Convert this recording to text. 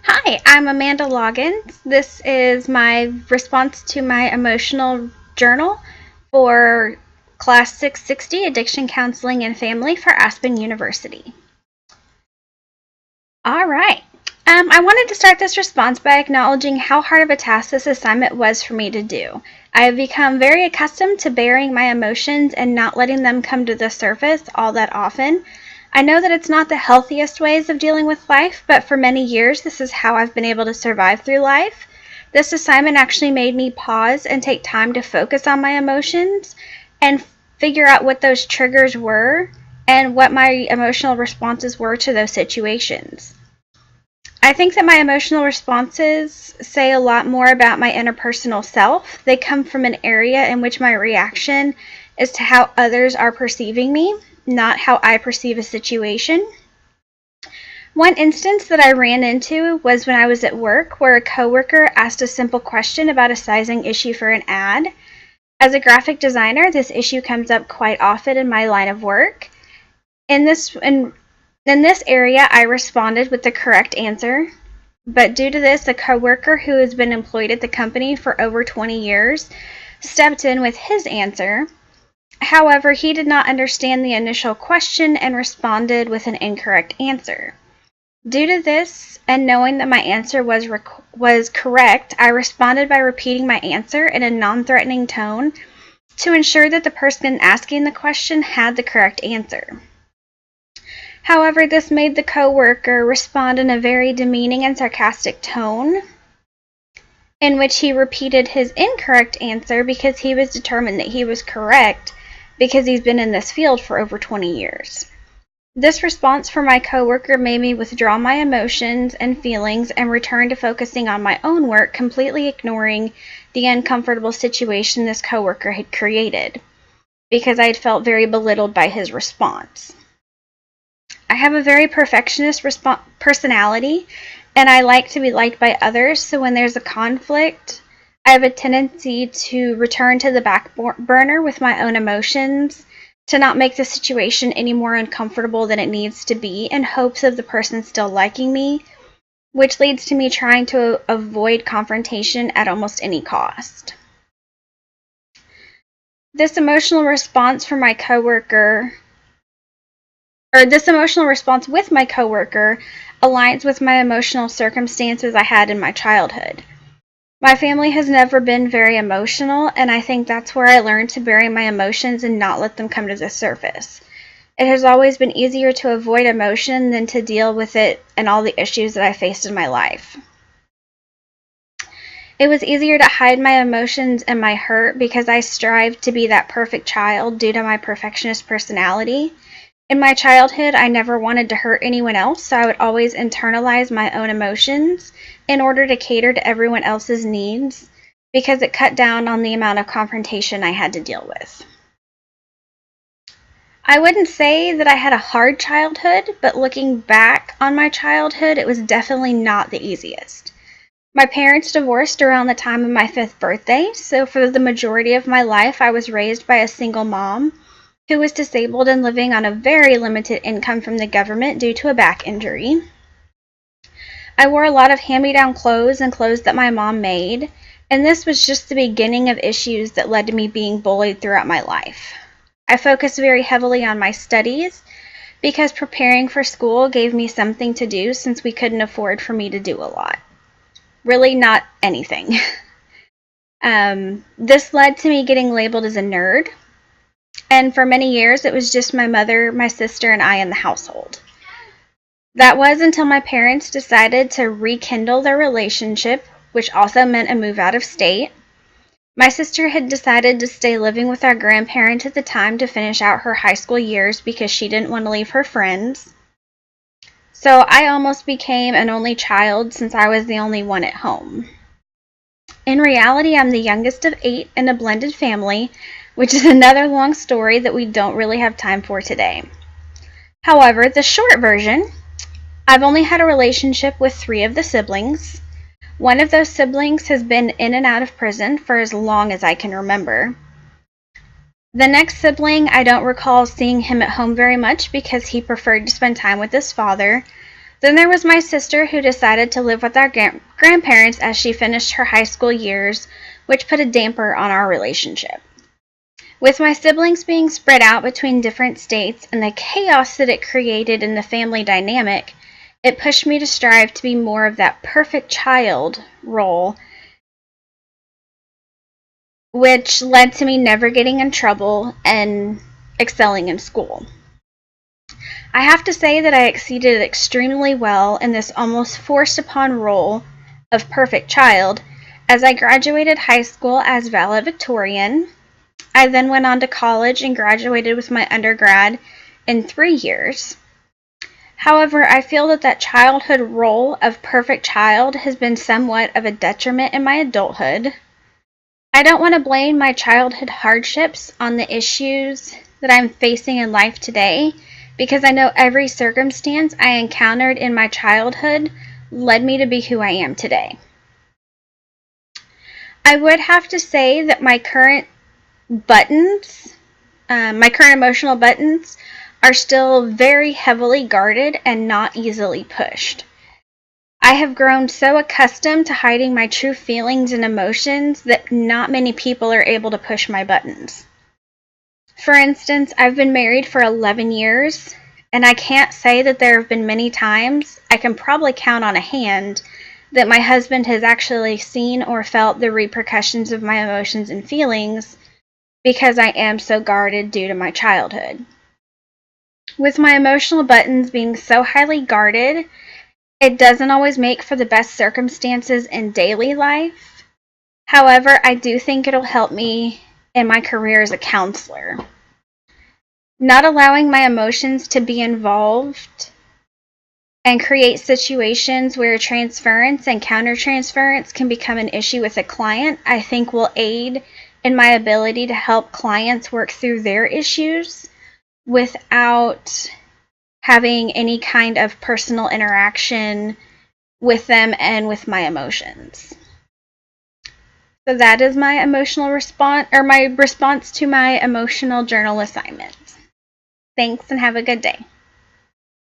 Hi, I'm Amanda Loggins. This is my response to my emotional journal for Class 660 Addiction Counseling and Family for Aspen University. All right. I wanted to start this response by acknowledging how hard of a task this assignment was for me to do. I have become very accustomed to bearing my emotions and not letting them come to the surface all that often. I know that it's not the healthiest ways of dealing with life, but for many years this is how I've been able to survive through life. This assignment actually made me pause and take time to focus on my emotions and figure out what those triggers were and what my emotional responses were to those situations. I think that my emotional responses say a lot more about my interpersonal self. They come from an area in which my reaction is to how others are perceiving me, not how I perceive a situation. One instance that I ran into was when I was at work, where a coworker asked a simple question about a sizing issue for an ad. As a graphic designer, this issue comes up quite often in my line of work. In this area, I responded with the correct answer, but due to this, a coworker who has been employed at the company for over 20 years stepped in with his answer. However, he did not understand the initial question and responded with an incorrect answer. Due to this, and knowing that my answer was correct, I responded by repeating my answer in a non-threatening tone to ensure that the person asking the question had the correct answer. However, this made the coworker respond in a very demeaning and sarcastic tone, in which he repeated his incorrect answer because he was determined that he was correct because he's been in this field for over 20 years. This response from my coworker made me withdraw my emotions and feelings and return to focusing on my own work, completely ignoring the uncomfortable situation this coworker had created, because I had felt very belittled by his response. I have a very perfectionist personality, and I like to be liked by others, so when there's a conflict, I have a tendency to return to the back burner with my own emotions, to not make the situation any more uncomfortable than it needs to be, in hopes of the person still liking me, which leads to me trying to avoid confrontation at almost any cost. This emotional response with my coworker aligns with my emotional circumstances I had in my childhood. My family has never been very emotional, and I think that's where I learned to bury my emotions and not let them come to the surface. It has always been easier to avoid emotion than to deal with it and all the issues that I faced in my life. It was easier to hide my emotions and my hurt because I strived to be that perfect child due to my perfectionist personality. In my childhood, I never wanted to hurt anyone else, so I would always internalize my own emotions in order to cater to everyone else's needs, because it cut down on the amount of confrontation I had to deal with. I wouldn't say that I had a hard childhood, but looking back on my childhood, it was definitely not the easiest. My parents divorced around the time of my 5th birthday, so for the majority of my life, I was raised by a single mom who was disabled and living on a very limited income from the government due to a back injury. I wore a lot of hand-me-down clothes and clothes that my mom made, and this was just the beginning of issues that led to me being bullied throughout my life. I focused very heavily on my studies because preparing for school gave me something to do since we couldn't afford for me to do a lot. Really not anything. This led to me getting labeled as a nerd, and for many years it was just my mother, my sister, and I in the household. That was until my parents decided to rekindle their relationship, which also meant a move out of state. My sister had decided to stay living with our grandparents at the time to finish out her high school years because she didn't want to leave her friends. So I almost became an only child since I was the only one at home. In reality, I'm the youngest of 8 in a blended family, which is another long story that we don't really have time for today. However, the short version, I've only had a relationship with 3 of the siblings. One of those siblings has been in and out of prison for as long as I can remember. The next sibling, I don't recall seeing him at home very much because he preferred to spend time with his father, Then there was my sister who decided to live with our grandparents as she finished her high school years, which put a damper on our relationship. With my siblings being spread out between different states and the chaos that it created in the family dynamic, it pushed me to strive to be more of that perfect child role, which led to me never getting in trouble and excelling in school. I have to say that I exceeded extremely well in this almost forced upon role of perfect child as I graduated high school as valedictorian. I then went on to college and graduated with my undergrad in 3 years. However, I feel that that childhood role of perfect child has been somewhat of a detriment in my adulthood. I don't want to blame my childhood hardships on the issues that I'm facing in life today, because I know every circumstance I encountered in my childhood led me to be who I am today. I would have to say that my current emotional buttons are still very heavily guarded and not easily pushed. I have grown so accustomed to hiding my true feelings and emotions that not many people are able to push my buttons. For instance, I've been married for 11 years, and I can't say that there have been many times, I can probably count on a hand, that my husband has actually seen or felt the repercussions of my emotions and feelings because I am so guarded due to my childhood. With my emotional buttons being so highly guarded, it doesn't always make for the best circumstances in daily life. However, I do think it'll help me in my career as a counselor. Not allowing my emotions to be involved and create situations where transference and countertransference can become an issue with a client, I think will aid in my ability to help clients work through their issues without having any kind of personal interaction with them and with my emotions. So that is my emotional response, or my response to my emotional journal assignment. Thanks and have a good day.